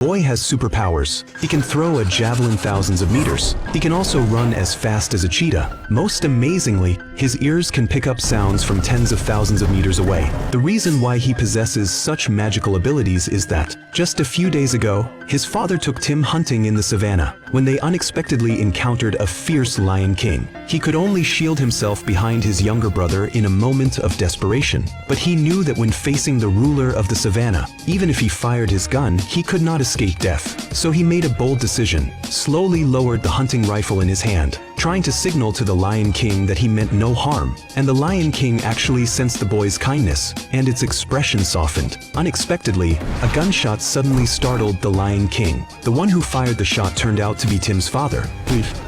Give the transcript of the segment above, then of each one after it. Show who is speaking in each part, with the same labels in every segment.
Speaker 1: Boy has superpowers. He can throw a javelin thousands of meters. He can also run as fast as a cheetah. Most amazingly, his ears can pick up sounds from tens of thousands of meters away. The reason why he possesses such magical abilities is that, just a few days ago, his father took Tim hunting in the savannah, when they unexpectedly encountered a fierce lion king. He could only shield himself behind his younger brother in a moment of desperation, but he knew that when facing the ruler of the savannah, even if he fired his gun, he could not escape death. So he made a bold decision, slowly lowered the hunting rifle in his hand, trying to signal to the Lion King that he meant no harm. And the Lion King actually sensed the boy's kindness, and its expression softened. Unexpectedly, a gunshot suddenly startled the Lion King. The one who fired the shot turned out to be Tim's father.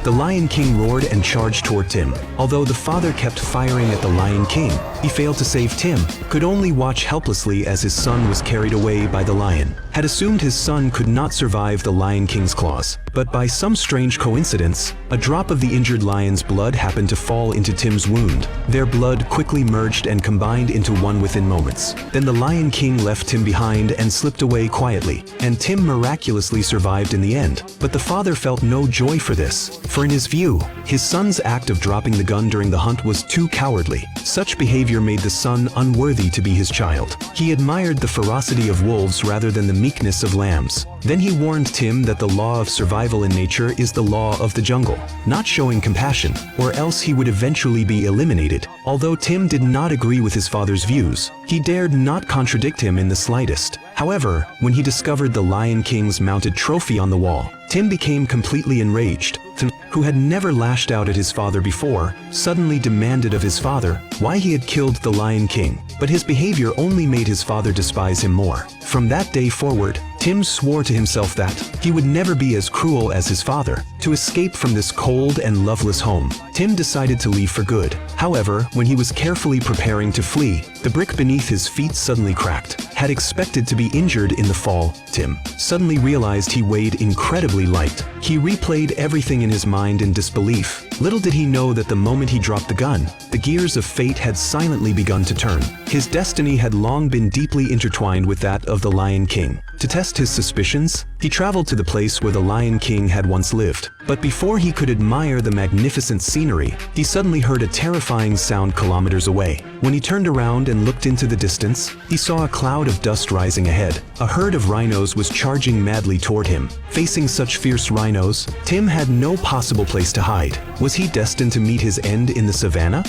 Speaker 1: The Lion King roared and charged toward Tim. Although the father kept firing at the Lion King, he failed to save Tim, could only watch helplessly as his son was carried away by the lion. Had assumed his son could not survive the Lion King's claws, but by some strange coincidence, a drop of the injured lion's blood happened to fall into Tim's wound. Their blood quickly merged and combined into one within moments. Then the Lion King left Tim behind and slipped away quietly, and Tim miraculously survived in the end. But the father felt no joy for this, for in his view, his son's act of dropping the gun during the hunt was too cowardly. Such behavior made the son unworthy to be his child. He admired the ferocity of wolves rather than the meekness of lambs. Then he warned Tim that the law of survival in nature is the law of the jungle, not showing compassion, or else he would eventually be eliminated. Although Tim did not agree with his father's views, he dared not contradict him in the slightest. However, when he discovered the Lion King's mounted trophy on the wall, Tim became completely enraged. Tim, who had never lashed out at his father before, suddenly demanded of his father why he had killed the Lion King, but his behavior only made his father despise him more. From that day forward, Tim swore to himself that he would never be as cruel as his father. To escape from this cold and loveless home, Tim decided to leave for good. However, when he was carefully preparing to flee, the brick beneath his feet suddenly cracked. Had expected to be injured in the fall, Tim suddenly realized he weighed incredibly light. He replayed everything in his mind in disbelief. Little did he know that the moment he dropped the gun, the gears of fate had silently begun to turn. His destiny had long been deeply intertwined with that of the Lion King. To test his suspicions, he traveled to the place where the Lion King had once lived. But before he could admire the magnificent scenery, he suddenly heard a terrifying sound kilometers away. When he turned around and looked into the distance, he saw a cloud of dust rising ahead. A herd of rhinos was charging madly toward him. Facing such fierce rhinos, Tim had no possible place to hide. Was he destined to meet his end in the savannah?